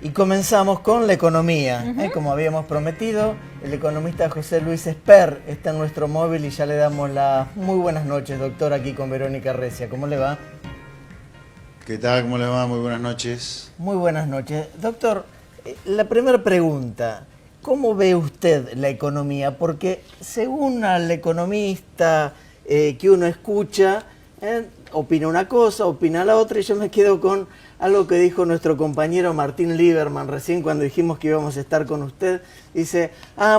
Y comenzamos con la economía. Como habíamos prometido, el economista José Luis Esper está en nuestro móvil y ya le damos las muy buenas noches, doctor, aquí con Verónica Recia. ¿Cómo le va? ¿Qué tal? ¿Cómo le va? Muy buenas noches. Muy buenas noches. Doctor, la primera pregunta, ¿cómo ve usted la economía? Porque según al economista que uno escucha, opina una cosa, opina la otra, y yo me quedo con algo que dijo nuestro compañero Martín Lieberman recién cuando dijimos que íbamos a estar con usted. Dice,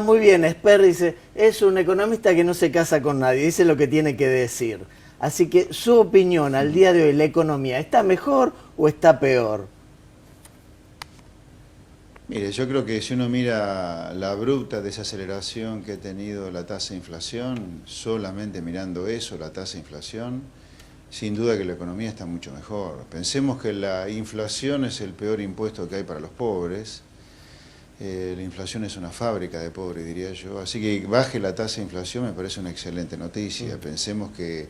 muy bien, Esper, dice, es un economista que no se casa con nadie, dice lo que tiene que decir. Así que su opinión al día de hoy, la economía, ¿está mejor o está peor? Mire, yo creo que si uno mira la abrupta desaceleración que ha tenido la tasa de inflación, solamente mirando eso, la tasa de inflación, sin duda que la economía está mucho mejor. Pensemos que la inflación es el peor impuesto que hay para los pobres. La inflación es una fábrica de pobres, diría yo. Así que baje la tasa de inflación me parece una excelente noticia. Pensemos que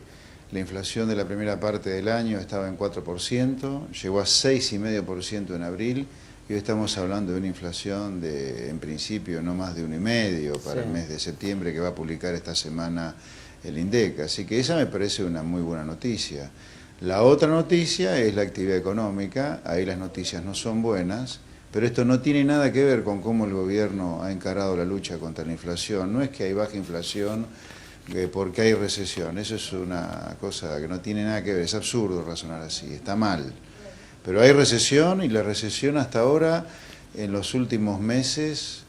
la inflación de la primera parte del año estaba en 4%, llegó a 6,5% en abril, y hoy estamos hablando de una inflación de, en principio, no más de 1,5% para el mes de septiembre, que va a publicar esta semana el INDEC. Así que esa me parece una muy buena noticia. La otra noticia es la actividad económica. Ahí las noticias no son buenas, pero esto no tiene nada que ver con cómo el gobierno ha encarado la lucha contra la inflación. No es que hay baja inflación porque hay recesión. Eso es una cosa que no tiene nada que ver. Es absurdo razonar así, está mal. Pero hay recesión, y la recesión hasta ahora, en los últimos meses,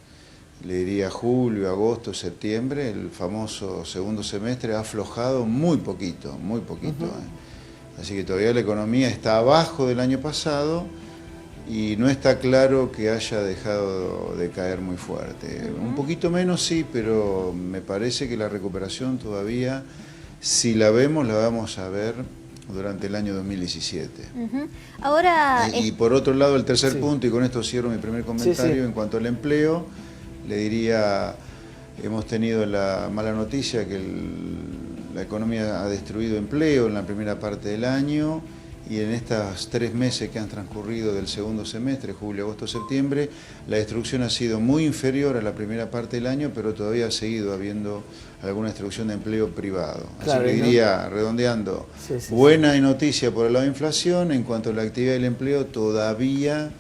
le diría julio, agosto, septiembre, el famoso segundo semestre ha aflojado muy poquito, muy poquito. Así que todavía la economía está abajo del año pasado y no está claro que haya dejado de caer muy fuerte. Un poquito menos sí, pero me parece que la recuperación todavía, si la vemos, la vamos a ver durante el año 2017. Ahora, y por otro lado, el tercer punto, y con esto cierro mi primer comentario, en cuanto al empleo, le diría, hemos tenido la mala noticia que la economía ha destruido empleo en la primera parte del año, y en estos 3 meses que han transcurrido del segundo semestre, julio, agosto, septiembre, la destrucción ha sido muy inferior a la primera parte del año, pero todavía ha seguido habiendo alguna destrucción de empleo privado. Así que diría, redondeando, buena noticia por el lado de inflación. En cuanto a la actividad del empleo, todavía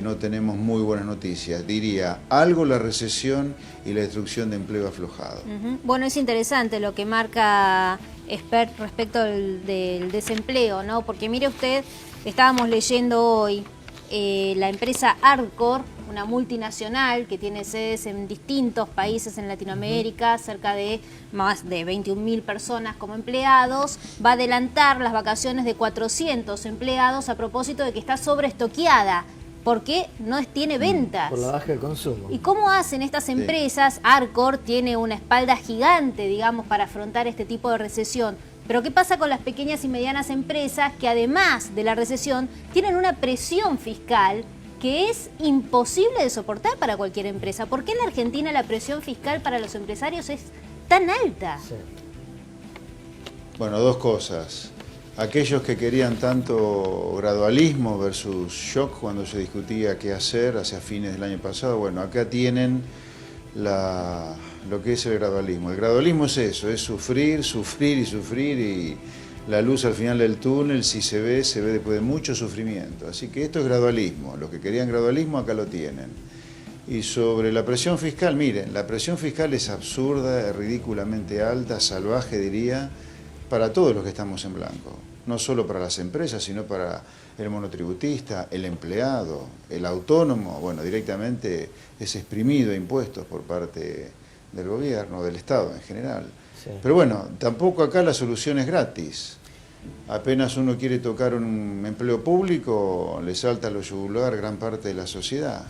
no tenemos muy buenas noticias. Diría, algo la recesión y la destrucción de empleo aflojado. Bueno, es interesante lo que marca Esper respecto del desempleo, ¿no? Porque mire usted, estábamos leyendo hoy, la empresa Arcor, una multinacional que tiene sedes en distintos países en Latinoamérica, cerca de más de 21.000 personas como empleados, va a adelantar las vacaciones de 400 empleados a propósito de que está sobreestoqueada, porque no tiene ventas. Por la baja del consumo. ¿Y cómo hacen estas empresas? Arcor tiene una espalda gigante, digamos, para afrontar este tipo de recesión. Pero ¿qué pasa con las pequeñas y medianas empresas que, además de la recesión, tienen una presión fiscal que es imposible de soportar para cualquier empresa? ¿Por qué en la Argentina la presión fiscal para los empresarios es tan alta? Bueno, dos cosas. Aquellos que querían tanto gradualismo versus shock cuando se discutía qué hacer hacia fines del año pasado, bueno, acá tienen lo que es el gradualismo. El gradualismo es eso, es sufrir, sufrir y sufrir, y la luz al final del túnel, si se ve después de mucho sufrimiento. Así que esto es gradualismo. Los que querían gradualismo acá lo tienen. Y sobre la presión fiscal, miren, la presión fiscal es absurda, es ridículamente alta, salvaje diría, para todos los que estamos en blanco, no solo para las empresas, sino para el monotributista, el empleado, el autónomo. Bueno, directamente es exprimido a impuestos por parte del gobierno, del Estado en general. Pero bueno, tampoco acá la solución es gratis. Apenas uno quiere tocar un empleo público, le salta a lo yugular gran parte de la sociedad.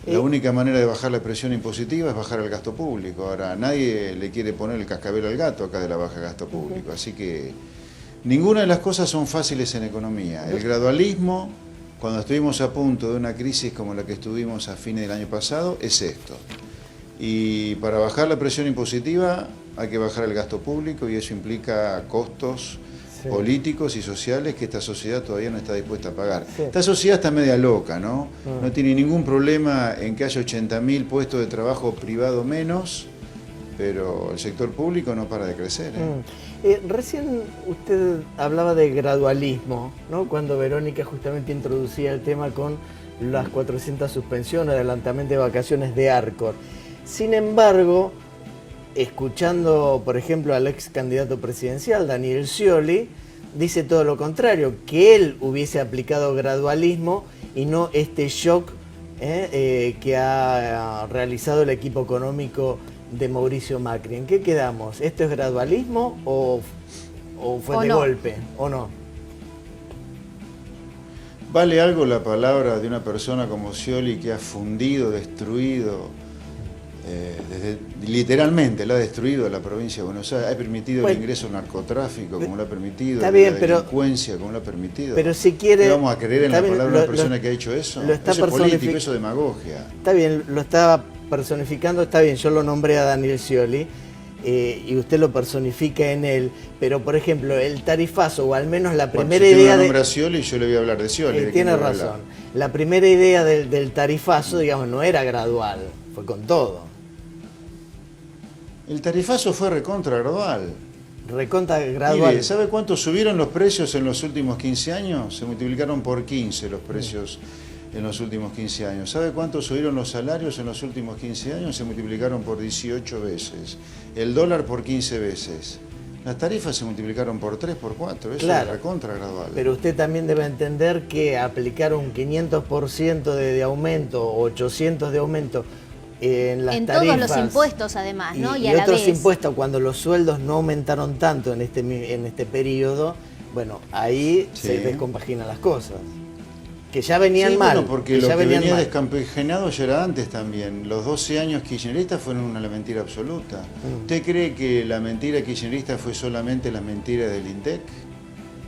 La única manera de bajar la presión impositiva es bajar el gasto público. Ahora, nadie le quiere poner el cascabel al gato acá de la baja de gasto público. Así que ninguna de las cosas son fáciles en economía. El gradualismo, cuando estuvimos a punto de una crisis como la que estuvimos a fines del año pasado, es esto. Y para bajar la presión impositiva hay que bajar el gasto público, y eso implica costos políticos y sociales que esta sociedad todavía no está dispuesta a pagar. Sí. Esta sociedad está media loca, ¿no? No tiene ningún problema en que haya 80.000 puestos de trabajo privado menos, pero el sector público no para de crecer. Recién usted hablaba de gradualismo, ¿no? Cuando Verónica justamente introducía el tema con las 400 suspensiones, adelantamiento de vacaciones de Arcor. Sin embargo, escuchando, por ejemplo, al ex candidato presidencial, Daniel Scioli, dice todo lo contrario, que él hubiese aplicado gradualismo y no este shock que ha realizado el equipo económico de Mauricio Macri. ¿En qué quedamos? ¿Esto es gradualismo o fue O de no. golpe o no? ¿Vale algo la palabra de una persona como Scioli que ha fundido, destruido, literalmente la ha destruido a la provincia de Buenos Aires, ha permitido el ingreso al narcotráfico como lo ha permitido, está bien, la pero- delincuencia como lo ha permitido? Pero si quiere... ¿Qué vamos a creer en la está bien, palabra de una persona que ha hecho eso? lo está Eso es político, personific- eso es demagogia. Está bien, lo está personificando, está bien, yo lo nombré a Daniel Scioli y usted lo personifica en él, pero por ejemplo, el tarifazo, o al menos la Bueno, primera si usted idea me de... nombra a Scioli, yo le voy a hablar de Scioli. ¿de quién tiene le voy a hablar? razón. La primera idea del tarifazo, digamos, no era gradual, fue con todo. El tarifazo fue recontra gradual. Recontra gradual. Mire, ¿sabe cuánto subieron los precios en los últimos 15 años? Se multiplicaron por 15 los precios en los últimos 15 años. ¿Sabe cuánto subieron los salarios en los últimos 15 años? Se multiplicaron por 18 veces. El dólar por 15 veces. Las tarifas se multiplicaron por 3, por 4. Eso Claro. es recontra gradual. Pero usted también debe entender que aplicar un 500% de aumento, 800 de aumento en las En tarifas... todos los impuestos, además, ¿no? Y a la otros vez. impuestos, cuando los sueldos no aumentaron tanto en este periodo, bueno, ahí se Sí. descompaginan las cosas. Que ya venían Sí, mal. bueno, porque lo ya que venían venía mal. descampejenado ya era antes también. Los 12 años kirchneristas fueron una mentira absoluta. ¿Usted cree que la mentira kirchnerista fue solamente la mentira del INDEC?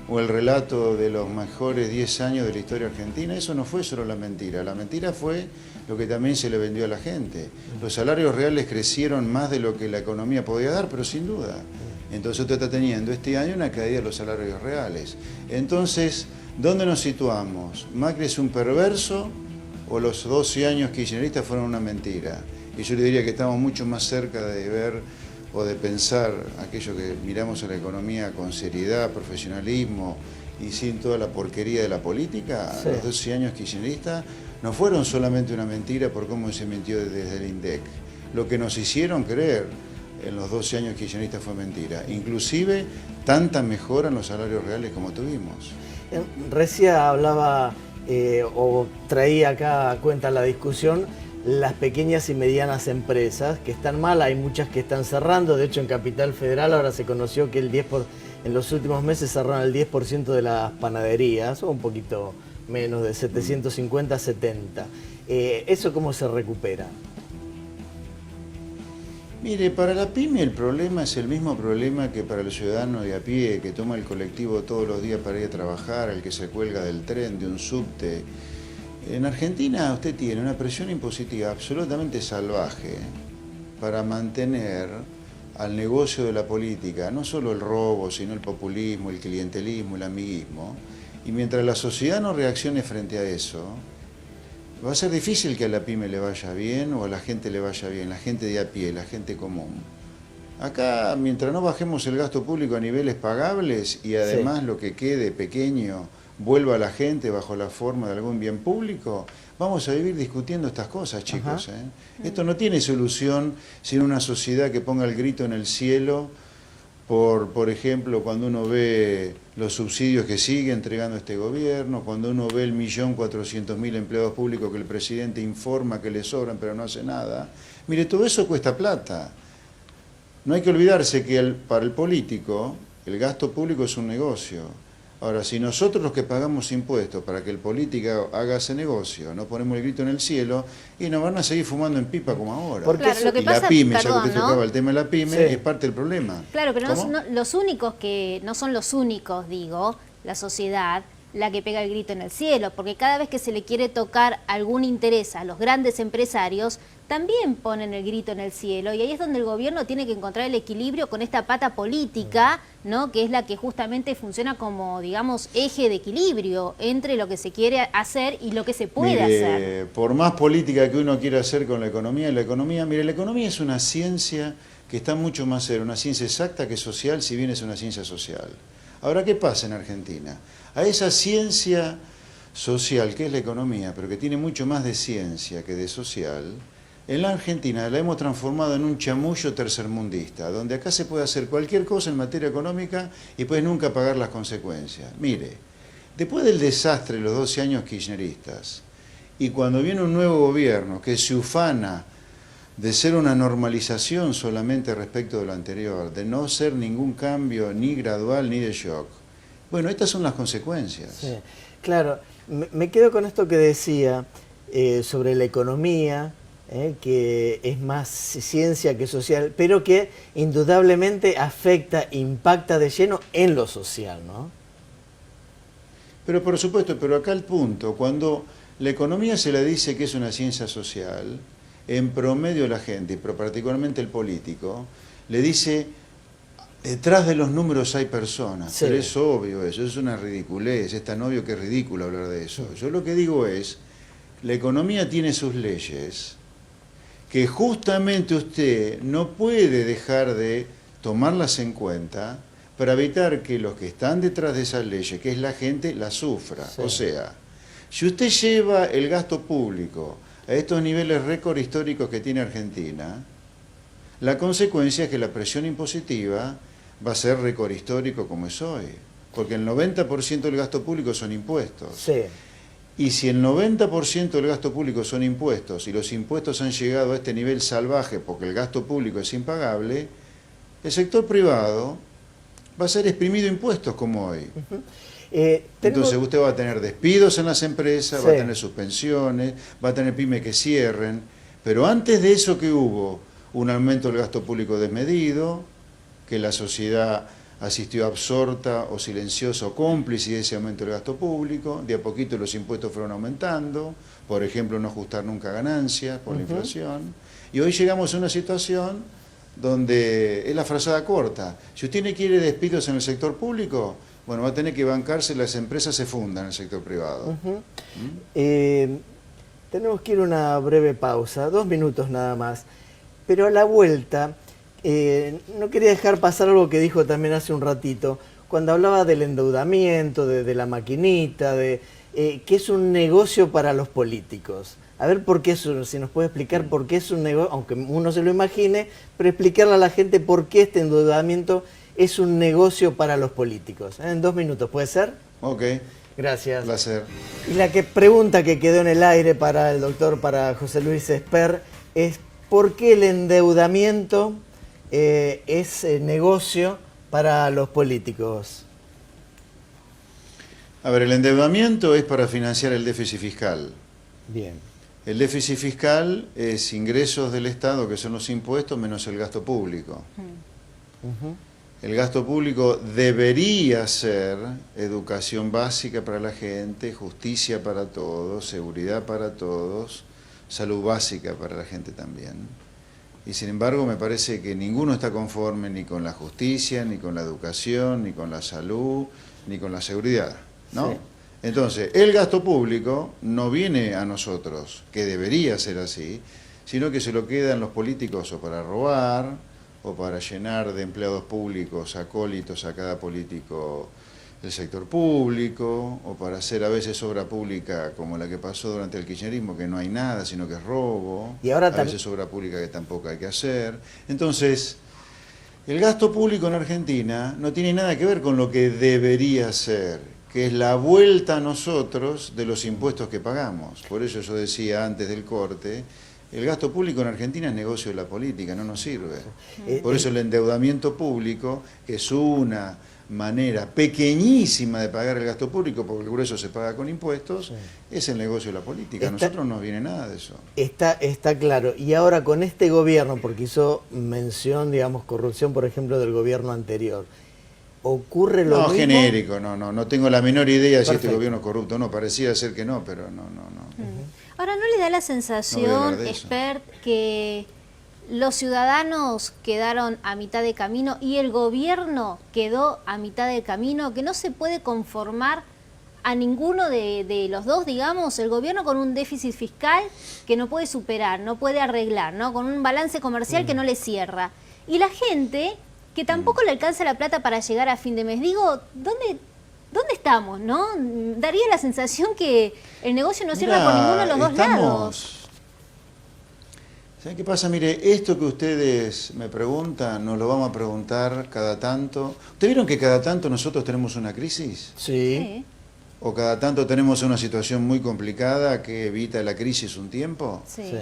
¿O el relato de los mejores 10 años de la historia argentina? Eso no fue solo la mentira. La mentira fue lo que también se le vendió a la gente. Los salarios reales crecieron más de lo que la economía podía dar, pero sin duda. Entonces usted está teniendo este año una caída de los salarios reales. Entonces, ¿dónde nos situamos? ¿Macri es un perverso o los 12 años kirchneristas fueron una mentira? Y yo le diría que estamos mucho más cerca de ver o de pensar aquello que miramos a la economía con seriedad, profesionalismo y sin toda la porquería de la política. Sí. Los 12 años kirchneristas no fueron solamente una mentira por cómo se mintió desde el INDEC. Lo que nos hicieron creer en los 12 años kirchneristas fue mentira. Inclusive tanta mejora en los salarios reales como tuvimos. Recién hablaba o traía acá a cuenta la discusión las pequeñas y medianas empresas que están mal, hay muchas que están cerrando, de hecho en Capital Federal ahora se conoció que en los últimos meses cerraron el 10% de las panaderías, o un poquito menos, de 750 a 70. ¿Eso cómo se recupera? Mire, para la pyme el problema es el mismo problema que para el ciudadano de a pie, que toma el colectivo todos los días para ir a trabajar, el que se cuelga del tren, de un subte. En Argentina usted tiene una presión impositiva absolutamente salvaje para mantener al negocio de la política, no solo el robo, sino el populismo, el clientelismo, el amiguismo. Y mientras la sociedad no reaccione frente a eso, va a ser difícil que a la pyme le vaya bien o a la gente le vaya bien, la gente de a pie, la gente común. Acá, mientras no bajemos el gasto público a niveles pagables y además Sí. lo que quede pequeño vuelva a la gente bajo la forma de algún bien público, vamos a vivir discutiendo estas cosas, chicos. Esto no tiene solución sin una sociedad que ponga el grito en el cielo por ejemplo, cuando uno ve los subsidios que sigue entregando este gobierno, cuando uno ve el 1.400.000 empleados públicos que el presidente informa que le sobran pero no hace nada. Mire, todo eso cuesta plata. No hay que olvidarse que para el político el gasto público es un negocio. Ahora, si nosotros los que pagamos impuestos para que el político haga ese negocio, no ponemos el grito en el cielo, y nos van a seguir fumando en pipa como ahora. Porque Claro, lo que y pasa, la pyme, perdón, ya que usted ¿no? tocaba el tema de la pyme, Sí. es parte del problema. Claro, pero ¿Cómo? los únicos que no son los únicos, digo, la sociedad, la que pega el grito en el cielo, porque cada vez que se le quiere tocar algún interés a los grandes empresarios, también ponen el grito en el cielo, y ahí es donde el gobierno tiene que encontrar el equilibrio con esta pata política, ¿no?, que es la que justamente funciona como, digamos, eje de equilibrio entre lo que se quiere hacer y lo que se puede hacer. Por más política que uno quiera hacer con la economía, mire, la economía es una ciencia que está mucho más cerca, una ciencia exacta que social, si bien es una ciencia social. Ahora, ¿qué pasa en Argentina? A esa ciencia social, que es la economía, pero que tiene mucho más de ciencia que de social, en la Argentina la hemos transformado en un chamullo tercermundista, donde acá se puede hacer cualquier cosa en materia económica y puede nunca pagar las consecuencias. Mire, después del desastre de los 12 años kirchneristas, y cuando viene un nuevo gobierno que se ufana de ser una normalización solamente respecto de lo anterior, de no ser ningún cambio ni gradual ni de shock, bueno, estas son las consecuencias. Sí, claro, me quedo con esto que decía sobre la economía, que es más ciencia que social, pero que indudablemente afecta, impacta de lleno en lo social, ¿no? Pero por supuesto, pero acá el punto, cuando la economía se le dice que es una ciencia social, en promedio la gente, pero particularmente el político, le dice, detrás de los números hay personas, sí. Pero es obvio eso, es una ridiculez, es tan obvio que es ridículo hablar de eso. Yo lo que digo es, la economía tiene sus leyes, que justamente usted no puede dejar de tomarlas en cuenta para evitar que los que están detrás de esas leyes, que es la gente, las sufra. Sí. O sea, si usted lleva el gasto público a estos niveles récord históricos que tiene Argentina, la consecuencia es que la presión impositiva va a ser récord histórico como es hoy, porque el 90% del gasto público son impuestos. Sí. Y si el 90% del gasto público son impuestos y los impuestos han llegado a este nivel salvaje porque el gasto público es impagable, el sector privado va a ser exprimido impuestos como hoy. Entonces usted va a tener despidos en las empresas, sí. Va a tener suspensiones, va a tener pymes que cierren, pero antes de eso que hubo un aumento del gasto público desmedido, que la sociedad asistió absorta o silenciosa o cómplice de ese aumento del gasto público, de a poquito los impuestos fueron aumentando, por ejemplo no ajustar nunca ganancias por la inflación, y hoy llegamos a una situación donde es la frazada corta. Si usted no quiere despidos en el sector público, bueno, va a tener que bancarse, las empresas se fundan en el sector privado. Tenemos que ir a una breve pausa, 2 minutos nada más, pero a la vuelta no quería dejar pasar algo que dijo también hace un ratito, cuando hablaba del endeudamiento, de la maquinita, que es un negocio para los políticos. A ver por qué eso, si nos puede explicar por qué es un negocio, aunque uno se lo imagine, pero explicarle a la gente por qué este endeudamiento es un negocio para los políticos. En 2 minutos, ¿puede ser? Ok. Gracias. Placer. Y la pregunta que quedó en el aire para el doctor, para José Luis Esper, es ¿por qué el endeudamiento es negocio para los políticos? A ver, el endeudamiento es para financiar el déficit fiscal. Bien. El déficit fiscal es ingresos del Estado, que son los impuestos, menos el gasto público. El gasto público debería ser educación básica para la gente, justicia para todos, seguridad para todos, salud básica para la gente también. Y sin embargo me parece que ninguno está conforme ni con la justicia, ni con la educación, ni con la salud, ni con la seguridad, ¿no? Sí. Entonces, el gasto público no viene a nosotros, que debería ser así, sino que se lo quedan los políticos o para robar, o para llenar de empleados públicos, acólitos a cada político del sector público, o para hacer a veces obra pública como la que pasó durante el kirchnerismo, que no hay nada, sino que es robo, y ahora a veces obra pública que tampoco hay que hacer. Entonces, el gasto público en Argentina no tiene nada que ver con lo que debería ser, que es la vuelta a nosotros de los impuestos que pagamos. Por eso yo decía antes del corte, el gasto público en Argentina es negocio de la política, no nos sirve. Por eso el endeudamiento público es una manera pequeñísima de pagar el gasto público, porque el grueso se paga con impuestos, sí. Es el negocio de la política. A nosotros no nos viene nada de eso. Está claro. Y ahora con este gobierno, porque hizo mención, digamos, corrupción, por ejemplo, del gobierno anterior, ocurre lo No, mismo. genérico, no tengo la menor idea de si este Perfecto. gobierno es corrupto. No, parecía ser que no, pero no. Ahora, ¿no le da la No voy a sensación, hablar de eso. expert, que los ciudadanos quedaron a mitad de camino y el gobierno quedó a mitad de camino, que no se puede conformar a ninguno de los dos, digamos, el gobierno con un déficit fiscal que no puede superar, no puede arreglar, ¿no? Con un balance comercial que no le cierra? Y la gente que tampoco le alcanza la plata para llegar a fin de mes. Digo, ¿dónde estamos, no? Daría la sensación que el negocio no cierra por ninguno de los dos lados. ¿Saben qué pasa? Mire, esto que ustedes me preguntan, nos lo vamos a preguntar cada tanto. ¿Ustedes vieron que cada tanto nosotros tenemos una crisis? Sí. Sí, ¿O cada tanto tenemos una situación muy complicada que evita la crisis un tiempo? sí. Sí.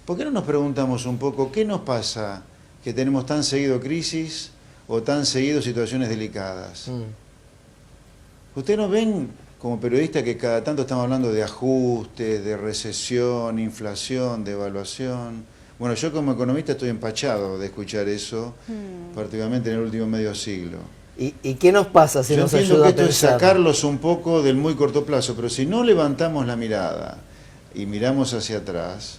¿Por qué no nos preguntamos un poco qué nos pasa que tenemos tan seguido crisis o tan seguido situaciones delicadas? ¿Ustedes no ven como periodista que cada tanto estamos hablando de ajustes, de recesión, inflación, devaluación? Bueno, yo como economista estoy empachado de escuchar eso, particularmente en el último medio siglo. ¿Y qué nos pasa si Yo nos entiendo ayuda que a esto es pensar? sacarlos un poco del muy corto plazo, pero si no levantamos la mirada y miramos hacia atrás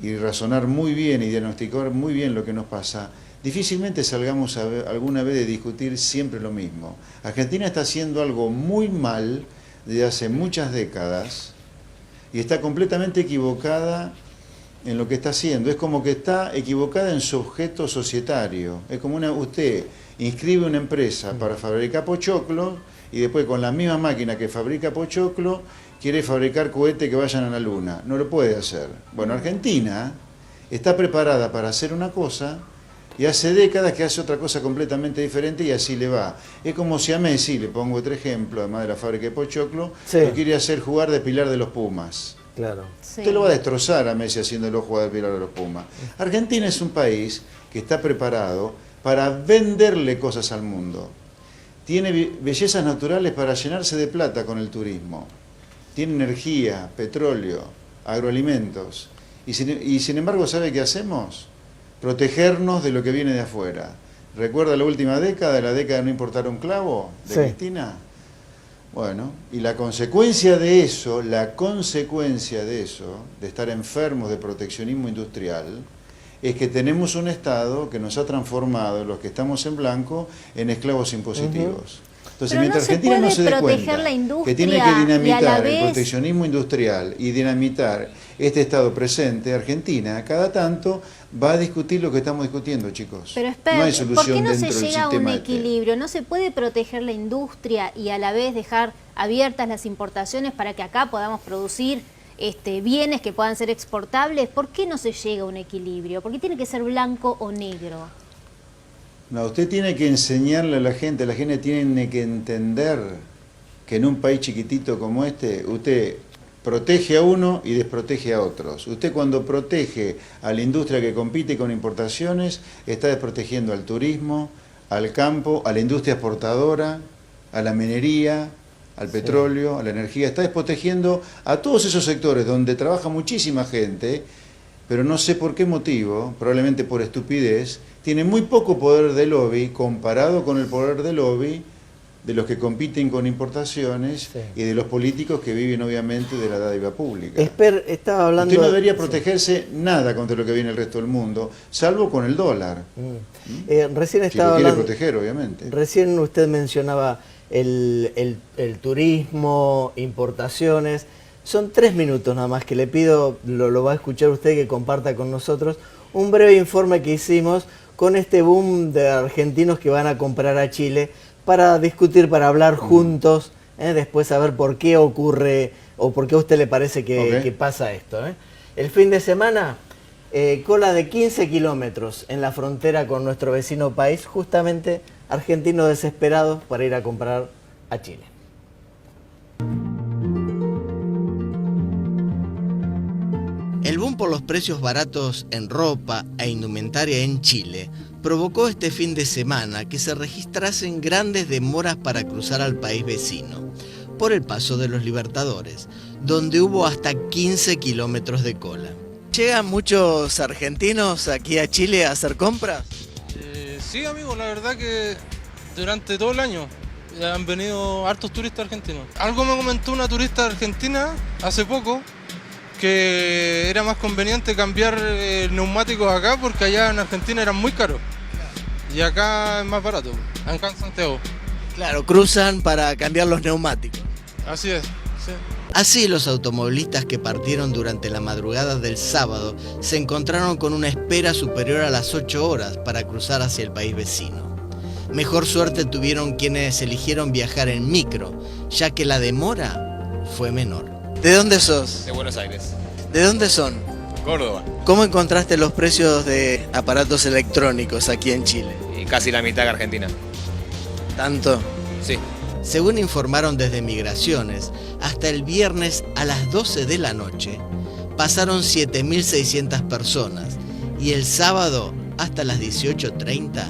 y razonar muy bien y diagnosticar muy bien lo que nos pasa, difícilmente salgamos alguna vez de discutir siempre lo mismo. Argentina está haciendo algo muy mal desde hace muchas décadas y está completamente equivocada en lo que está haciendo. Es como que está equivocada en su objeto societario. Es como usted inscribe una empresa para fabricar pochoclos y después con la misma máquina que fabrica pochoclo quiere fabricar cohetes que vayan a la luna. No lo puede hacer. Bueno, Argentina está preparada para hacer una cosa y hace décadas que hace otra cosa completamente diferente y así le va. Es como si a Messi, le pongo otro ejemplo, además de la fábrica de pochoclo, Sí. lo quiere hacer jugar de pilar de los Pumas. Claro. Sí. Usted lo va a destrozar a Messi haciéndolo jugar de pilar de los Pumas. Argentina es un país que está preparado para venderle cosas al mundo. Tiene bellezas naturales para llenarse de plata con el turismo. Tiene energía, petróleo, agroalimentos. Y sin embargo, ¿sabe qué hacemos? Protegernos de lo que viene de afuera. ¿Recuerda la última década, la década de no importar un clavo de Sí. Cristina? Bueno, y la consecuencia de eso, de estar enfermos de proteccionismo industrial, es que tenemos un Estado que nos ha transformado, los que estamos en blanco, en esclavos impositivos. Entonces, Pero mientras no se Argentina no puede se dé proteger cuenta la industria que tiene que y a la dinamitar el vez- proteccionismo industrial y dinamitar este Estado presente, Argentina, cada tanto va a discutir lo que estamos discutiendo, chicos. Pero no hay espera, ¿por solución qué no se dentro del llega a un sistema este. equilibrio? ¿No se puede proteger la industria y a la vez dejar abiertas las importaciones para que acá podamos producir bienes que puedan ser exportables? ¿Por qué no se llega a un equilibrio? ¿Por qué tiene que ser blanco o negro? No, usted tiene que enseñarle a la gente tiene que entender que en un país chiquitito como este, usted protege a uno y desprotege a otros. Usted cuando protege a la industria que compite con importaciones, está desprotegiendo al turismo, al campo, a la industria exportadora, a la minería, al petróleo, a la energía. Está desprotegiendo a todos esos sectores donde trabaja muchísima gente, pero no sé por qué motivo, probablemente por estupidez, tiene muy poco poder de lobby comparado con el poder de lobby de los que compiten con importaciones Sí. y de los políticos que viven obviamente de la dádiva pública. Estaba hablando... Usted no debería sí. protegerse nada contra lo que viene el resto del mundo, salvo con el dólar, Recién si estaba lo quiere hablando... proteger obviamente. Recién usted mencionaba el turismo, importaciones. Son 3 minutos nada más que le pido, lo va a escuchar usted, que comparta con nosotros un breve informe que hicimos con este boom de argentinos que van a comprar a Chile para discutir, para hablar juntos, después saber por qué ocurre o por qué a usted le parece que pasa esto. El fin de semana, cola de 15 kilómetros en la frontera con nuestro vecino país, justamente argentinos desesperados para ir a comprar a Chile. El boom por los precios baratos en ropa e indumentaria en Chile provocó este fin de semana que se registrasen grandes demoras para cruzar al país vecino, por el paso de los Libertadores, donde hubo hasta 15 kilómetros de cola. ¿Llegan muchos argentinos aquí a Chile a hacer compras? Sí, amigo, la verdad que durante todo el año. Han venido hartos turistas argentinos. Algo me comentó una turista argentina hace poco, que era más conveniente cambiar neumáticos acá porque allá en Argentina eran muy caros. Y acá es más barato, acá en Santiago. Claro, cruzan para cambiar los neumáticos. Así es, sí. Así, los automovilistas que partieron durante la madrugada del sábado se encontraron con una espera superior a las 8 horas para cruzar hacia el país vecino. Mejor suerte tuvieron quienes eligieron viajar en micro, ya que la demora fue menor. ¿De dónde sos? De Buenos Aires. ¿De dónde son? Córdoba. ¿Cómo encontraste los precios de aparatos electrónicos aquí en Chile? Y casi la mitad que Argentina. ¿Tanto? Sí. Según informaron desde Migraciones, hasta el viernes a las 12 de la noche pasaron 7.600 personas y el sábado hasta las 18:30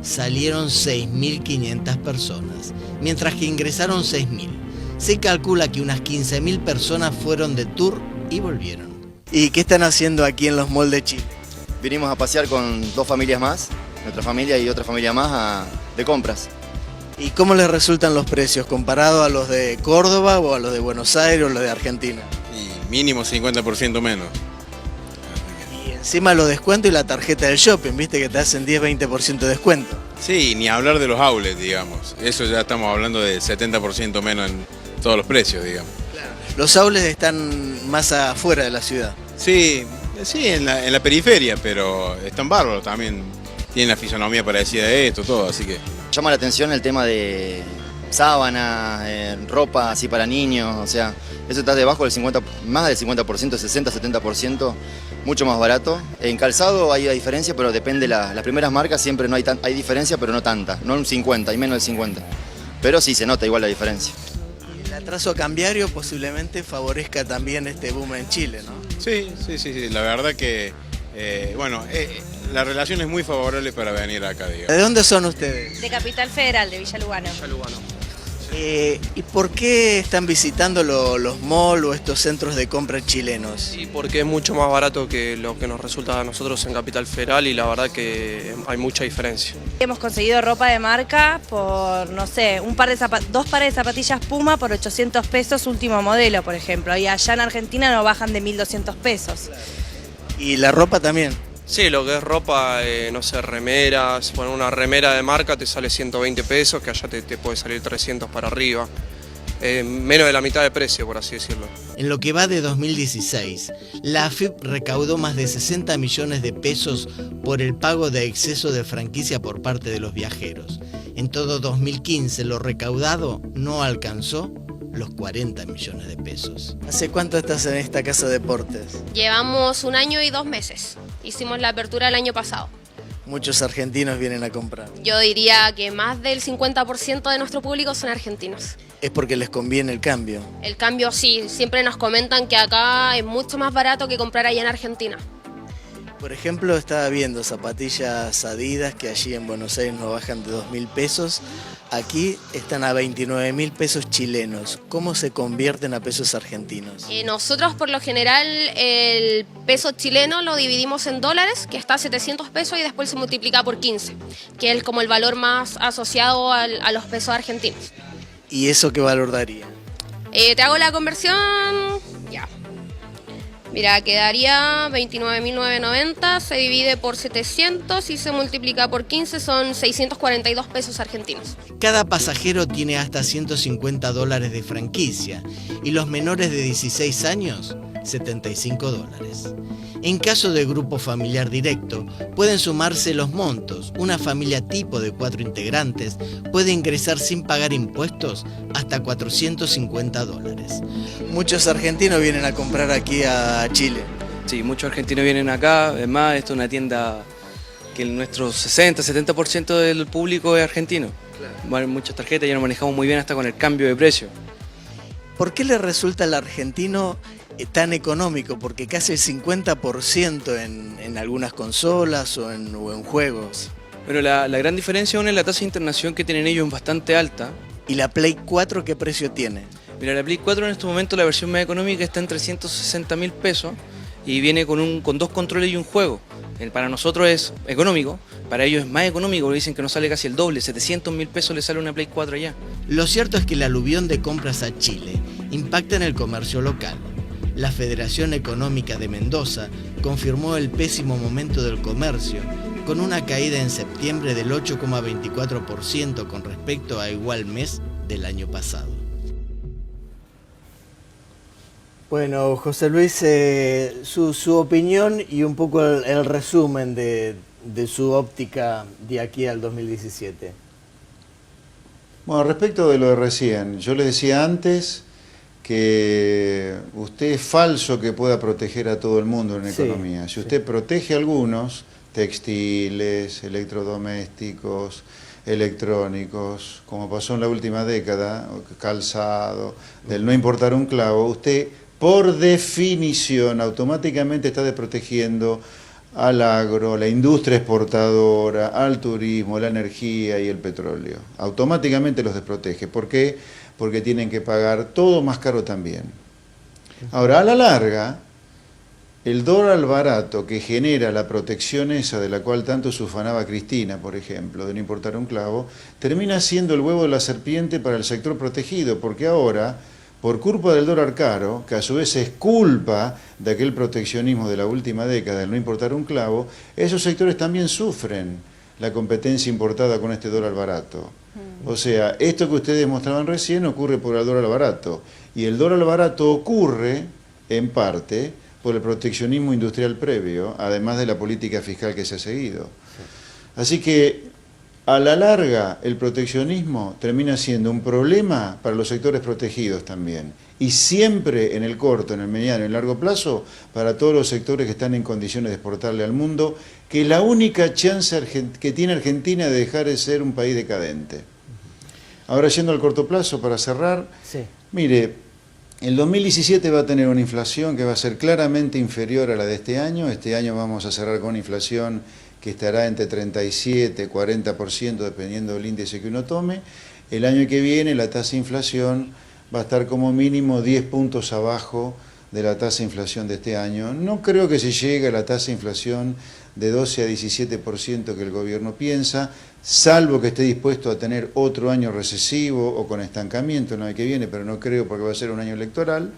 salieron 6.500 personas, mientras que ingresaron 6.000. Se calcula que unas 15.000 personas fueron de tour y volvieron. ¿Y qué están haciendo aquí en los malls de Chile? Vinimos a pasear con 2 familias más, nuestra familia y otra familia más de compras. ¿Y cómo les resultan los precios comparado a los de Córdoba o a los de Buenos Aires o los de Argentina? Y mínimo 50% menos. Y encima los descuentos y la tarjeta del shopping, viste que te hacen 10-20% de descuento. Sí, ni hablar de los outlets, digamos. Eso ya estamos hablando de 70% menos en todos los precios, digamos. Claro. Los outlets están más afuera de la ciudad. Sí, sí, en la periferia, pero están bárbaros también. Tienen la fisonomía parecida a esto, todo, así que... Llama la atención el tema de sábanas, ropa así para niños, o sea, eso está debajo del 50%, más del 50%, 60-70%, mucho más barato. En calzado hay diferencia, pero depende, las primeras marcas siempre no hay diferencia, pero no tanta, no un 50, hay menos del 50. Pero sí se nota igual la diferencia. El atraso cambiario posiblemente favorezca también este boom en Chile, ¿no? Sí, la verdad que, la relación es muy favorable para venir acá, digamos. ¿De dónde son ustedes? De Capital Federal, de Villa Lugano. ¿Y por qué están visitando los malls o estos centros de compra chilenos? Sí, porque es mucho más barato que lo que nos resulta a nosotros en Capital Federal y la verdad que hay mucha diferencia. Hemos conseguido ropa de marca por, no sé, 2 pares de zapatillas Puma por 800 pesos, último modelo, por ejemplo. Y allá en Argentina no bajan de 1.200 pesos. ¿Y la ropa también? Sí, lo que es ropa, no sé, remeras, bueno, una remera de marca te sale 120 pesos, que allá te puede salir 300 para arriba. Menos de la mitad de precio, por así decirlo. En lo que va de 2016, la AFIP recaudó más de 60 millones de pesos por el pago de exceso de franquicia por parte de los viajeros. En todo 2015, lo recaudado no alcanzó los 40 millones de pesos. ¿Hace cuánto estás en esta casa de deportes? Llevamos 1 año y 2 meses. Hicimos la apertura el año pasado. Muchos argentinos vienen a comprar. Yo diría que más del 50% de nuestro público son argentinos. Es porque les conviene el cambio. El cambio sí, siempre nos comentan que acá es mucho más barato que comprar allá en Argentina. Por ejemplo, estaba viendo zapatillas Adidas que allí en Buenos Aires no bajan de 2.000 pesos. Aquí están a 29.000 pesos chilenos. ¿Cómo se convierten a pesos argentinos? Nosotros por lo general el peso chileno lo dividimos en dólares, que está a 700 pesos y después se multiplica por 15, que es como el valor más asociado a los pesos argentinos. ¿Y eso qué valor daría? Te hago la conversión, ya. Mira, quedaría 29.990, se divide por 700 y se multiplica por 15, son 642 pesos argentinos. Cada pasajero tiene hasta $150 de franquicia y los menores de 16 años, $75. En caso de grupo familiar directo, pueden sumarse los montos. Una familia tipo de 4 integrantes puede ingresar sin pagar impuestos hasta $450. Muchos argentinos vienen a comprar aquí a Chile. Sí, muchos argentinos vienen acá. Además, esto es una tienda que nuestro 60-70% del público es argentino. Claro. Muchas tarjetas ya nos manejamos muy bien hasta con el cambio de precio. ¿Por qué le resulta al argentino tan económico? Porque casi el 50% en algunas consolas o en juegos. Bueno, la gran diferencia es la tasa de internación que tienen ellos es bastante alta. ¿Y la Play 4 qué precio tiene? Mira, la Play 4 en este momento, la versión más económica está en 360.000 pesos y viene con 2 controles y un juego. Para nosotros es económico, para ellos es más económico, dicen que nos sale casi el doble, 700.000 pesos le sale una Play 4 allá. Lo cierto es que el aluvión de compras a Chile impacta en el comercio local. La Federación Económica de Mendoza confirmó el pésimo momento del comercio, con una caída en septiembre del 8,24% con respecto a igual mes del año pasado. Bueno, José Luis, su opinión y un poco el resumen de su óptica de aquí al 2017. Bueno, respecto de lo de recién, yo le decía antes que usted es falso que pueda proteger a todo el mundo en la economía. Si usted protege a algunos, textiles, electrodomésticos, electrónicos, como pasó en la última década, calzado, del no importar un clavo, usted por definición automáticamente está desprotegiendo al agro, a la industria exportadora, al turismo, la energía y el petróleo. Automáticamente los desprotege. ¿Por qué? Porque tienen que pagar todo más caro también. Ahora, a la larga, el dólar barato que genera la protección esa de la cual tanto se ufanaba Cristina, por ejemplo, de no importar un clavo, termina siendo el huevo de la serpiente para el sector protegido, porque ahora, por culpa del dólar caro, que a su vez es culpa de aquel proteccionismo de la última década, del no importar un clavo, esos sectores también sufren la competencia importada con este dólar barato. O sea, esto que ustedes mostraban recién ocurre por el dólar barato, y el dólar barato ocurre, en parte, por el proteccionismo industrial previo, además de la política fiscal que se ha seguido. Así que, a la larga, el proteccionismo termina siendo un problema para los sectores protegidos también. Y siempre en el corto, en el mediano y en el largo plazo, para todos los sectores que están en condiciones de exportarle al mundo, que es la única chance que tiene Argentina de dejar de ser un país decadente. Ahora, yendo al corto plazo, para cerrar, mire, el 2017 va a tener una inflación que va a ser claramente inferior a la de este año. Este año vamos a cerrar con una inflación que estará entre 37 y 40% dependiendo del índice que uno tome. El año que viene la tasa de inflación va a estar como mínimo 10 puntos abajo de la tasa de inflación de este año. No creo que se llegue a la tasa de inflación de 12 a 17% que el gobierno piensa, salvo que esté dispuesto a tener otro año recesivo o con estancamiento el año que viene, pero no creo porque va a ser un año electoral.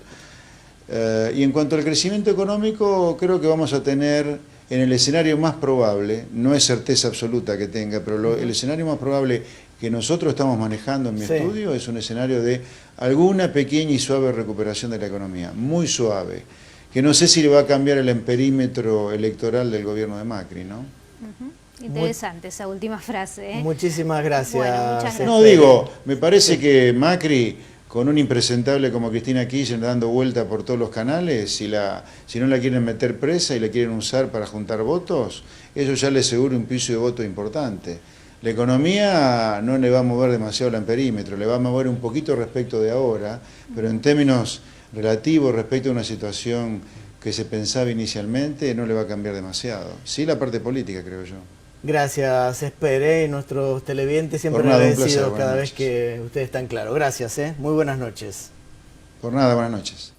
Y en cuanto al crecimiento económico, creo que vamos a tener en el escenario más probable, no es certeza absoluta que tenga, pero el escenario más probable que nosotros estamos manejando en mi estudio es un escenario de alguna pequeña y suave recuperación de la economía, muy suave, que no sé si le va a cambiar el perímetro electoral del gobierno de Macri, ¿no? Interesante esa última frase. Muchísimas gracias. Bueno, muchas gracias. No, digo, me parece que Macri, con un impresentable como Cristina Kirchner dando vuelta por todos los canales, si no la quieren meter presa y la quieren usar para juntar votos, eso ya le asegura un piso de voto importante. La economía no le va a mover demasiado el perímetro, le va a mover un poquito respecto de ahora, pero en términos relativos respecto a una situación que se pensaba inicialmente, no le va a cambiar demasiado. Sí la parte política, creo yo. Gracias, Esper, y nuestros televidentes siempre agradecidos cada vez que ustedes están claros. Gracias, muy buenas noches. Por nada, buenas noches.